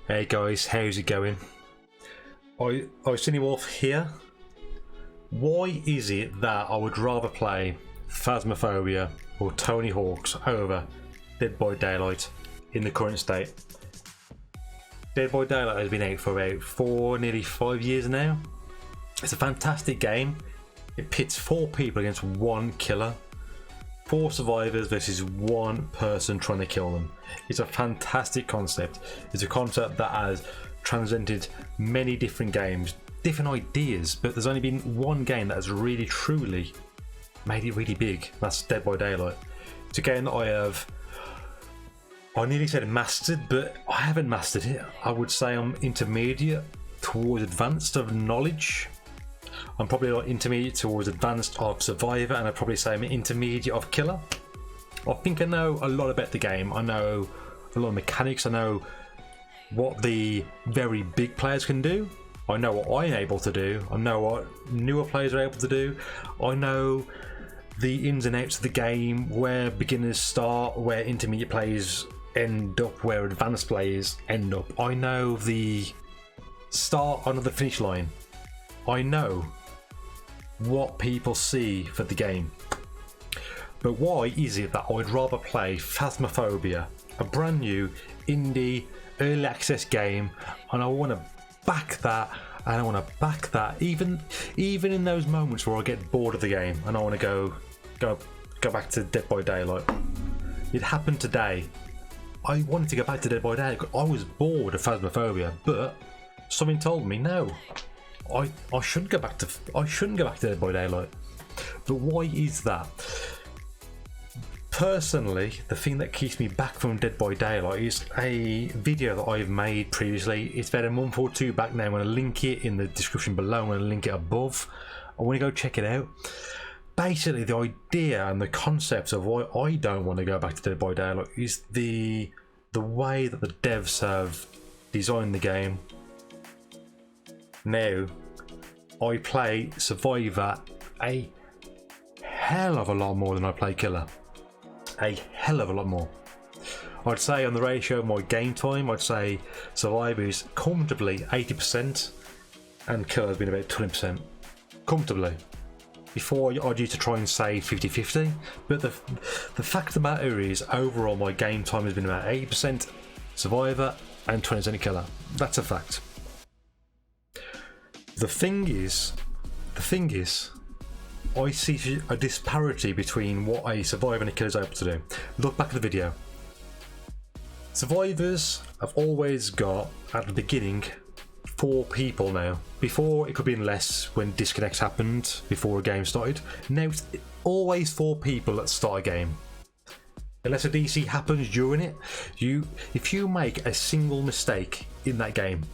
Hey guys, how's it going? I was sitting off here. Why is it that I would rather play Phasmophobia or Tony Hawk's over Dead by Daylight in the current state? Dead by Daylight has been out for about nearly 5 years now. It's a fantastic game. It pits 4 people against 1 killer. 4 survivors versus 1 person trying to kill them. It's a fantastic concept. It's a concept that has transcended many different games, different ideas, but there's only been one game that has really truly made it really big. That's Dead by Daylight. It's a game that I nearly said mastered, but I haven't mastered it. I would say I'm intermediate towards advanced of knowledge. I'm probably like intermediate towards advanced of survivor, and I'd probably say I'm intermediate of killer. I think I know a lot about the game. I know a lot of mechanics. I know what the very big players can do. I know what I'm able to do. I know what newer players are able to do. I know the ins and outs of the game, where beginners start, where intermediate players end up, where advanced players end up. I know the start on the finish line. I know what people see for the game. But why is it that I would rather play Phasmophobia, a brand new indie early access game, and I want to back that, and I want to back that even in those moments where I get bored of the game and I want to go back to Dead by Daylight. It happened today. I wanted to go back to Dead by Daylight. I was bored of Phasmophobia, but something told me no. I shouldn't go back to Dead by Daylight. But why is that? Personally, the thing that keeps me back from Dead by Daylight is a video that I've made previously. It's about a month or 2 back now. I'm going to link it in the description below. I'm going to link it above. I want to go check it out. Basically, the idea and the concept of why I don't want to go back to Dead by Daylight is the way that the devs have designed the game. Now, I play Survivor a hell of a lot more than I play Killer. A hell of a lot more. I'd say on the ratio of my game time, I'd say Survivor is comfortably 80% and Killer has been about 20%. Comfortably. Before I used to try and say 50-50, but the fact of the matter is overall my game time has been about 80% Survivor and 20% Killer. That's a fact. The thing is, I see a disparity between what a survivor and a killer is able to do. Look back at the video. Survivors have always got, at the beginning, 4 people now. Before, it could have been less when disconnects happened, before a game started. Now it's always 4 people that start a game. Unless a DC happens during it, if you make a single mistake in that game,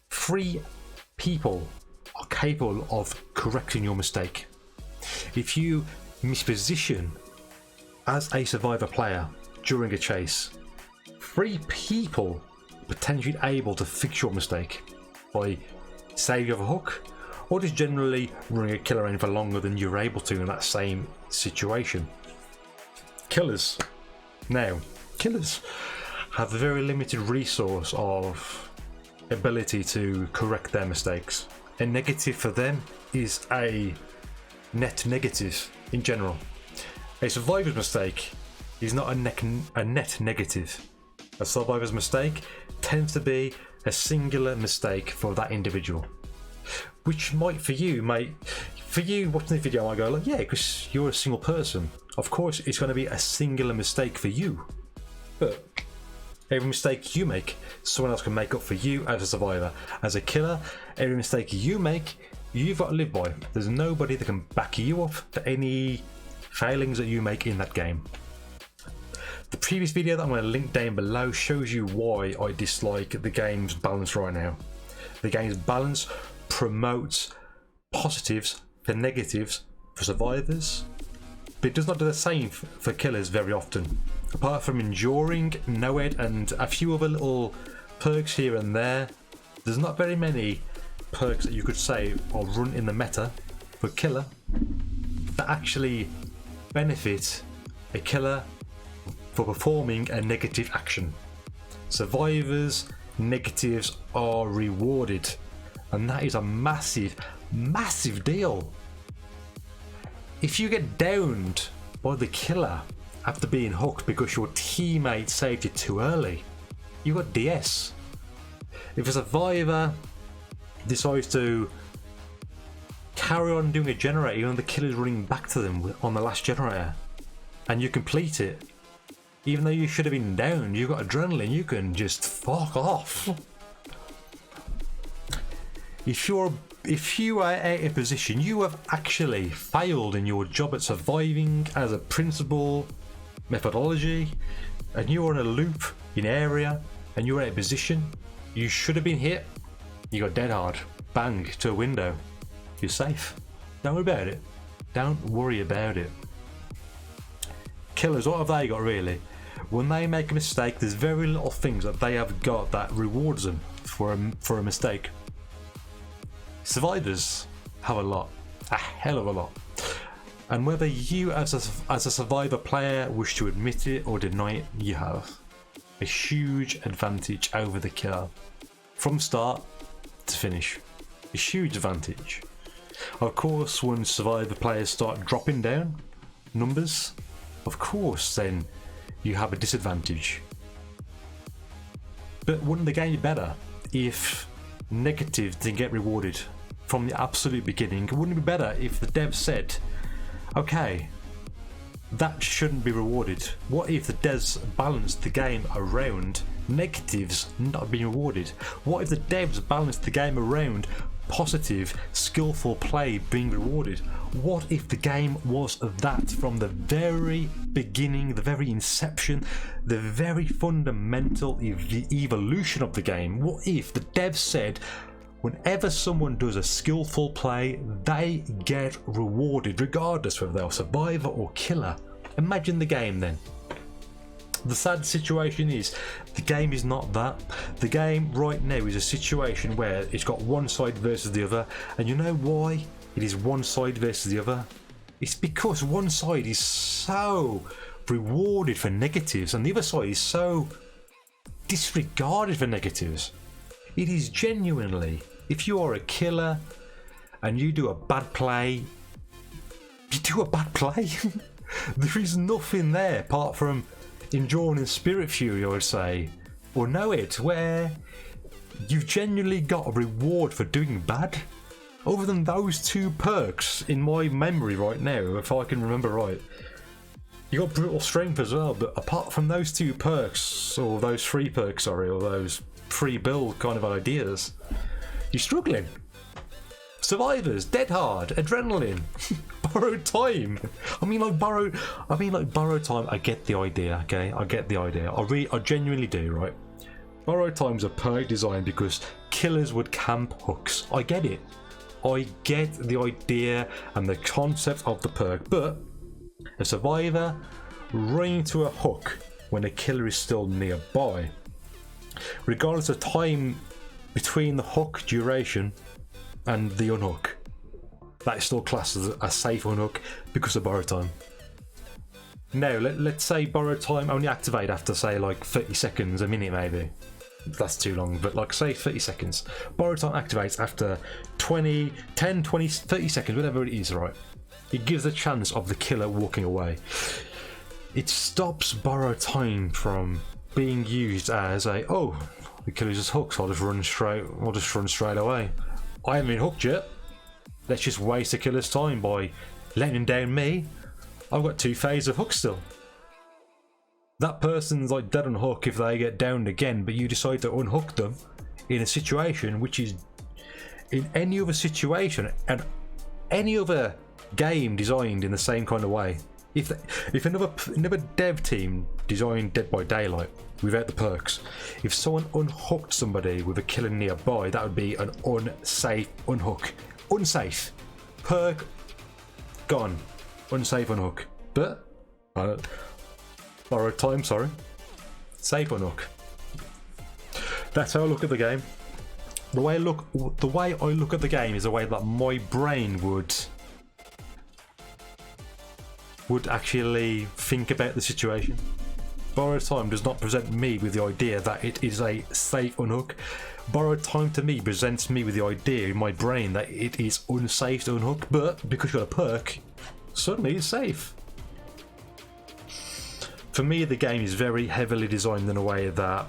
3 people are capable of correcting your mistake. If you misposition as a survivor player during a chase, 3 people are potentially able to fix your mistake by saving you off a hook, or just generally running a killer around for longer than you're able to in that same situation. Killers have a very limited resource of ability to correct their mistakes. A negative for them is a net negative in general. A survivor's mistake is not a net negative. A survivor's mistake tends to be a singular mistake for that individual, which might for you watching the video might go like, yeah, because you're a single person, of course it's going to be a singular mistake for you, but every mistake you make, someone else can make up for you as a survivor. As a killer, every mistake you make, you've got to live by. There's nobody that can back you up for any failings that you make in that game. The previous video that I'm going to link down below shows you why I dislike the game's balance right now. The game's balance promotes positives for negatives for survivors, but it does not do the same for killers very often. Apart from enduring, NOED and a few other little perks here and there, there's not very many perks that you could say are run in the meta for killer that actually benefit a killer for performing a negative action. Survivors negatives are rewarded, and that is a massive deal. If you get downed by the killer after being hooked because your teammate saved you too early, you got DS. If a survivor decides to carry on doing a generator and the killer's running back to them on the last generator, and you complete it, even though you should have been down, you got adrenaline, you can just fuck off. If you are out of position, you have actually failed in your job at surviving as a principal methodology, and you are in a loop in area, and you're out of position, you should have been hit, you got dead hard, bang, to a window, you're safe. Don't worry about it. Don't worry about it. Killers, what have they got really? When they make a mistake, there's very little things that they have got that rewards them for a mistake. Survivors have a lot, a hell of a lot. And whether you as a survivor player wish to admit it or deny it, you have a huge advantage over the killer. From start to finish, a huge advantage. Of course, when survivor players start dropping down numbers, of course then you have a disadvantage. But wouldn't the game be better if negatives didn't get rewarded from the absolute beginning? Wouldn't it be better if the devs said, okay, that shouldn't be rewarded? What if the devs balanced the game around negatives not being rewarded? What if the devs balanced the game around positive, skillful play being rewarded? What if the game was that from the very beginning, the very inception, the very fundamental evolution of the game? What if the devs said, whenever someone does a skillful play, they get rewarded, regardless whether they're a survivor or killer? Imagine the game then. The sad situation is, the game is not that. The game right now is a situation where it's got one side versus the other, and you know why it is one side versus the other? It's because one side is so rewarded for negatives and the other side is so disregarded for negatives. It is genuinely, if you are a killer and you do a bad play, you do a bad play. There is nothing there apart from enjoying in Spirit Fury, I would say, or Know It, where you've genuinely got a reward for doing bad. Other than those two perks in my memory right now, if I can remember right, you got Brutal Strength as well, but apart from those two perks, or those three perks, sorry, or those free build kind of ideas, you're struggling. Survivors, Dead Hard, Adrenaline, Borrowed Time. I mean like borrowed time. I get the idea, okay? I get the idea. I genuinely do, right? Borrowed Time's a perk design because killers would camp hooks. I get it. I get the idea and the concept of the perk, but a survivor running to a hook when a killer is still nearby, regardless of time between the hook duration and the unhook, that is still classed as a safe unhook because of borrowed time. Now, let's say borrowed time only activate after, say, like 30 seconds, a minute maybe. That's too long, but like say 30 seconds. Borrowed time activates after 20, 10, 20, 30 seconds, whatever it is, right? It gives a chance of the killer walking away. It stops borrowed time from being used as a, oh, the killer's just hooked, so I'll just run straight away. I haven't been hooked yet. Let's just waste the killer's time by letting him down me. I've got 2 phases of hook still. That person's like dead on hook if they get downed again, but you decide to unhook them in a situation which is, in any other situation and any other game designed in the same kind of way. If another dev team designed Dead by Daylight without the perks, if someone unhooked somebody with a killer nearby, that would be an unsafe unhook. Unsafe. Perk gone. Unsafe unhook. But borrowed time, sorry. Safe unhook. That's how I look at the game. The way I look at the game is the way that my brain would actually think about the situation. Borrowed time does not present me with the idea that it is a safe unhook. Borrowed time to me presents me with the idea in my brain that it is unsafe to unhook, but because you've got a perk, suddenly it's safe. For me, the game is very heavily designed in a way that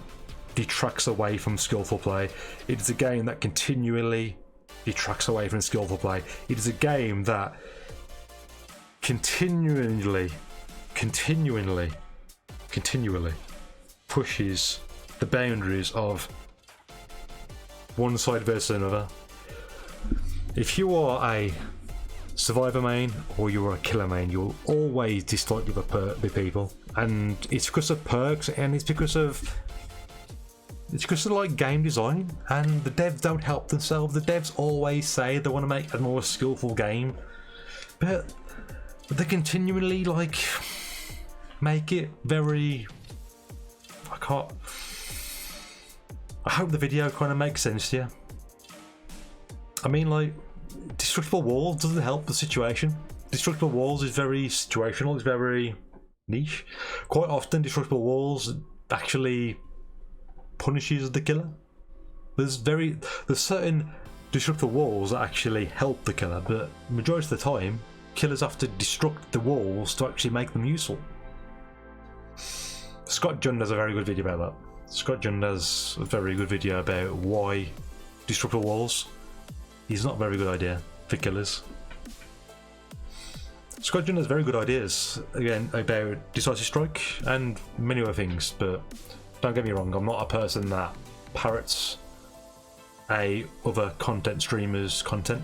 detracts away from skillful play. It is a game that continually detracts away from skillful play. It is a game that continually pushes the boundaries of one side versus another. If you are a survivor main or you're a killer main, you'll always dislike the people, and it's because of perks, and it's because of like game design, and the devs don't help themselves. The devs always say they want to make a more skillful game, but they continually like make it very. I hope the video kind of makes sense to you. I mean, like, destructible walls doesn't help the situation. Destructible walls is very situational, it's very niche. Quite often destructible walls actually punishes the killer. There's certain destructible walls that actually help the killer, but majority of the time killers have to destruct the walls to actually make them useful. Scott Jund has a very good video about that. Scott Jund has a very good video about why destructible walls is not a very good idea for killers. Scott Jund has very good ideas, again, about decisive strike and many other things, but don't get me wrong, I'm not a person that parrots other content streamers' content.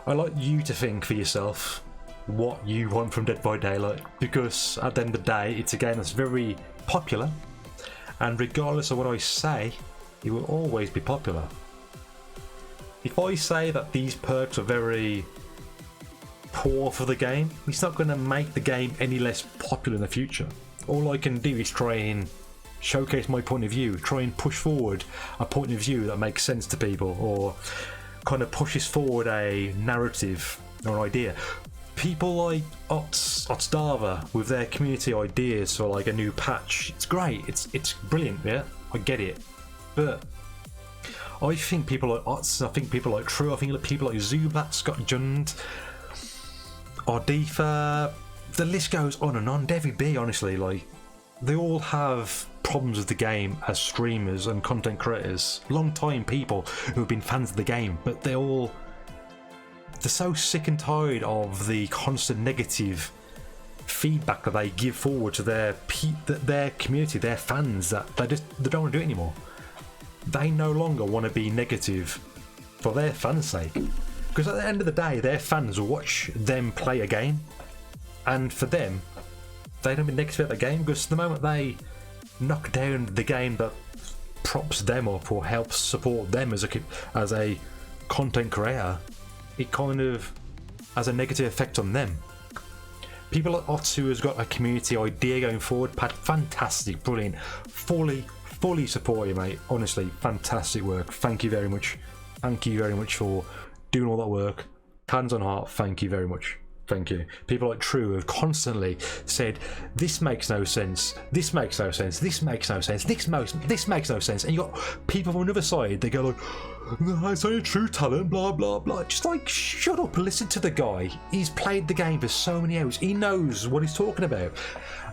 I like you to think for yourself what you want from Dead by Daylight, because at the end of the day, it's a game that's very popular, and regardless of what I say, it will always be popular. If I say that these perks are very poor for the game, it's not going to make the game any less popular in the future. All I can do is try and showcase my point of view, try and push forward a point of view that makes sense to people, or kind of pushes forward a narrative or idea. People like Otzdava with their community ideas for like a new patch, it's great, it's brilliant, yeah, I get it. But I think people like Otz, I think people like True, I think people like Zubat, Scott Jund, Ardifa, the list goes on and on. Devi B, honestly, like, they all have problems with the game as streamers and content creators, long time people who have been fans of the game, but they're so sick and tired of the constant negative feedback that they give forward to their community, their fans, that they don't want to do it anymore. They no longer want to be negative for their fans' sake, because at the end of the day, their fans will watch them play a game, and for them, they don't be negative about the game, because the moment they knock down the game that props them up or helps support them as a content creator, it kind of has a negative effect on them. People like Otsu has got a community idea going forward. Pat, fantastic, brilliant, fully support you, mate. Honestly, fantastic work. Thank you very much. Thank you very much for doing all that work. Hands on heart, thank you very much. Thank you. People like True have constantly said, this makes no sense, this makes no sense, this makes no sense, this makes no sense. And you got people from another side, they go like, no, it's only True talent, blah blah blah. Just like, shut up and listen to the guy. He's played the game for so many hours, he knows what he's talking about.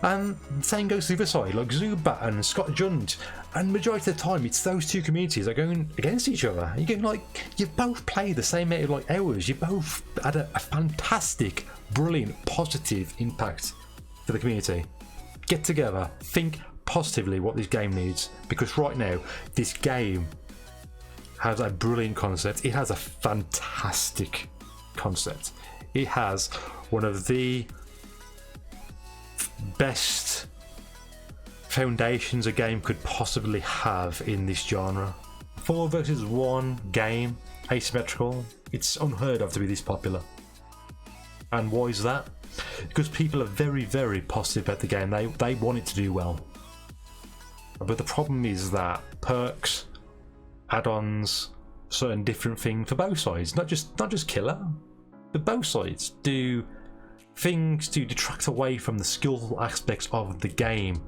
And same goes to the other side, like Zubat and Scott Jund. And majority of the time, it's those two communities that are going against each other. You're going like, you've both played the same amount of like hours. You both had a fantastic, brilliant, positive impact for the community. Get together, think positively what this game needs, because right now, this game has a brilliant concept. It has a fantastic concept. It has one of the best foundations a game could possibly have in this genre. 4 versus 1 game, asymmetrical, it's unheard of to be this popular. And why is that? Because people are very, very positive about the game. They want it to do well. But the problem is that perks, add-ons, certain different things for both sides, not just killer, but both sides do things to detract away from the skillful aspects of the game.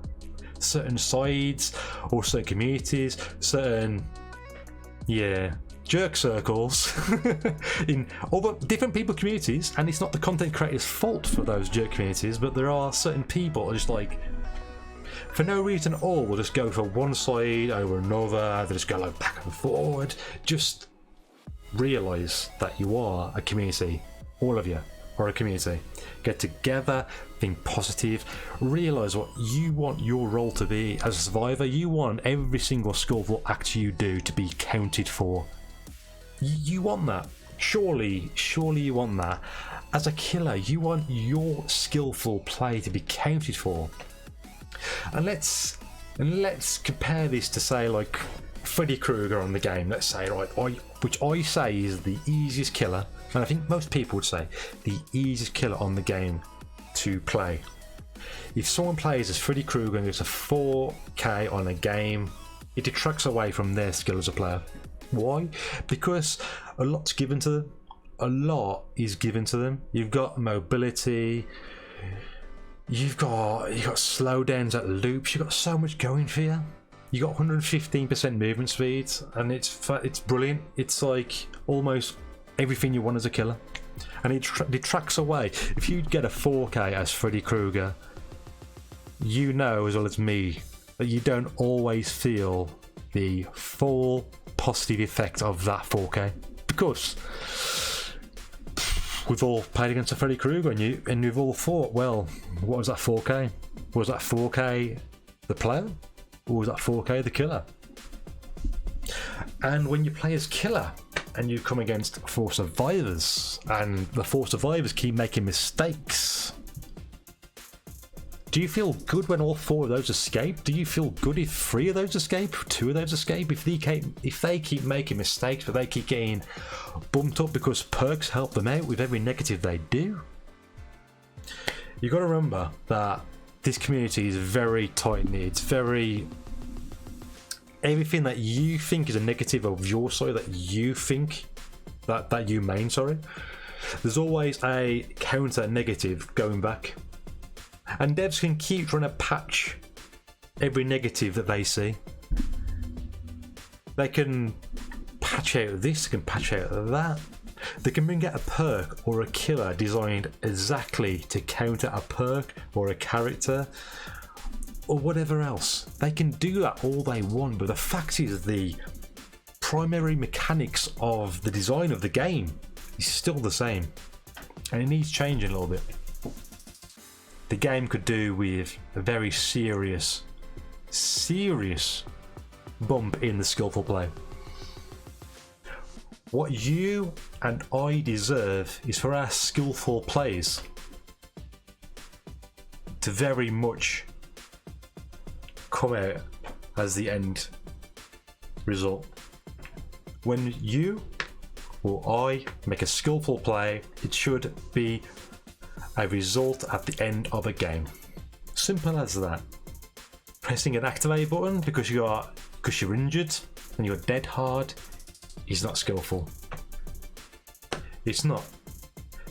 Certain sides or certain communities, certain jerk circles in other different people communities, and it's not the content creators' fault for those jerk communities, but there are certain people just like, for no reason at all, will just go for one side over another. They just go like back and forward. Just realise that you are a community. All of you are a community. Get together, think positive, realise what you want your role to be as a survivor. You want every single skillful act you do to be counted for. You want that. Surely you want that. As a killer, you want your skillful play to be counted for. And let's compare this to, say, like Freddy Krueger on the game. Let's say, right, which I say is the easiest killer, and I think most people would say the easiest killer on the game to play. If someone plays as Freddy Krueger and gets a 4K on a game, it detracts away from their skill as a player. Why? Because a lot's given to them. A lot is given to them. You've got mobility. You've got slowdowns at loops. You've got so much going for you. You got 115% movement speed, and it's brilliant. It's like almost everything you want as a killer, and it detracts away. If you get a 4K as Freddy Krueger, you know as well as me that you don't always feel the full positive effect of that 4K, because we've all played against a Freddy Krueger, and you've all thought, well, what was that 4K? Was that 4K the player, or was that 4K the killer? And when you play as killer and you come against 4 survivors, and the 4 survivors keep making mistakes, do you feel good when all 4 of those escape? Do you feel good if 3 of those escape, 2 of those escape? If they keep making mistakes, but they keep getting bumped up because perks help them out with every negative they do? You got to remember that this community is very tight-knit. It's very... everything that you think is a negative of your side, that you think, that you main, sorry, there's always a counter negative going back. And devs can keep trying to patch every negative that they see. They can patch out this, they can patch out that. They can bring out a perk or a killer designed exactly to counter a perk or a character or whatever else. They can do that all they want, but the fact is the primary mechanics of the design of the game is still the same, and it needs changing a little bit. The game could do with a very serious bump in the skillful play. What you and I deserve is for our skillful plays to very much come out as the end result. When you or I make a skillful play, it should be a result at the end of a game. Simple as that. Pressing an activate button because you're injured and you're dead hard is not skillful. It's not.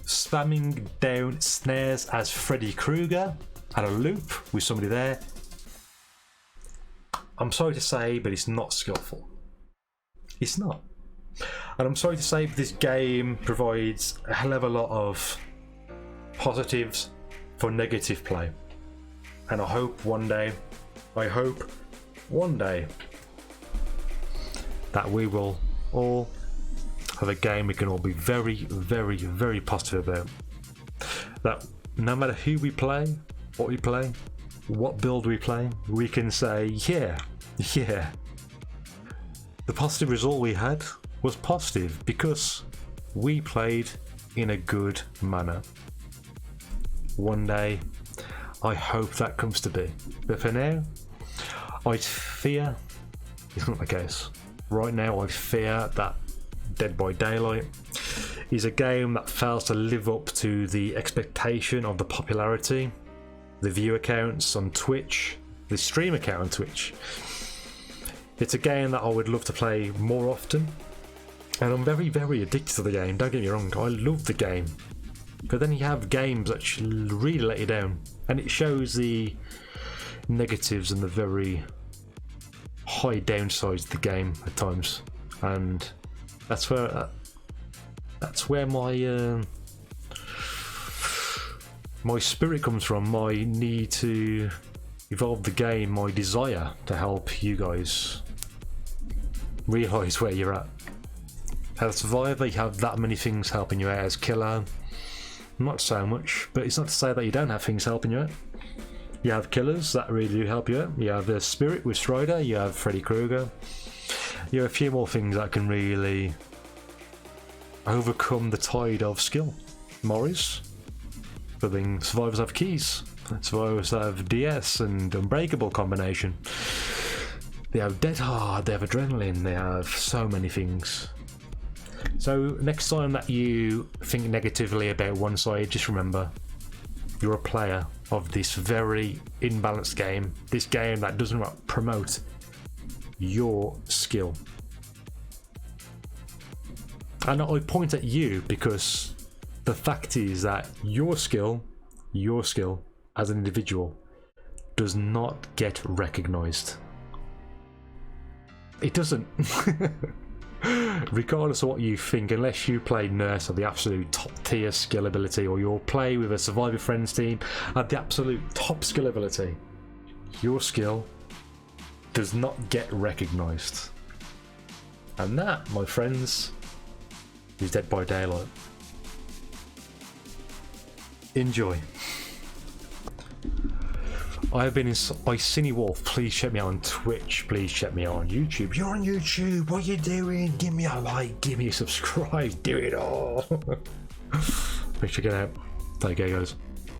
Spamming down snares as Freddy Krueger at a loop with somebody there, I'm sorry to say, but it's not skillful. It's not. And I'm sorry to say, but this game provides a hell of a lot of positives for negative play. And I hope one day that we will all have a game we can all be very, very, very positive about. That no matter who we play, what build we play, we can say, yeah, the positive result we had was positive because we played in a good manner. One day, I hope that comes to be. But for now, I fear it's not the case. Right now, I fear that Dead by Daylight is a game that fails to live up to the expectation of the popularity, the view accounts on Twitch, the stream account on Twitch. It's a game that I would love to play more often, and I'm very, very addicted to the game. Don't get me wrong, I love the game. But then you have games that really let you down, and it shows the negatives and the very high downsides of the game at times, and that's where my spirit comes from, my need to evolve the game, my desire to help you guys realise where you're at. As Survivor, you have that many things helping you out. As Killer, not so much, but it's not to say that you don't have things helping you out. You have killers that really do help you out. You have the Spirit with Strider, you have Freddy Krueger. You have a few more things that can really overcome the tide of skill. Morris, for being Survivors have keys. Survivors have DS and Unbreakable combination. They have Dead Hard, they have Adrenaline, they have so many things. So next time that you think negatively about one side, just remember, you're a player of this very imbalanced game, this game that doesn't promote your skill. And I point at you because the fact is that your skill as an individual does not get recognized. It doesn't. Regardless of what you think, unless you play Nurse or the absolute top tier skill ability, or you'll play with a Survivor Friends team at the absolute top skill ability, your skill does not get recognised. And that, my friends, is Dead by Daylight. Enjoy. I have been by Cine Wolf. Please check me out on Twitch. Please check me out on YouTube. You're on YouTube. What are you doing? Give me a like. Give me a subscribe. Do it all. Make sure you get out. There you go, guys.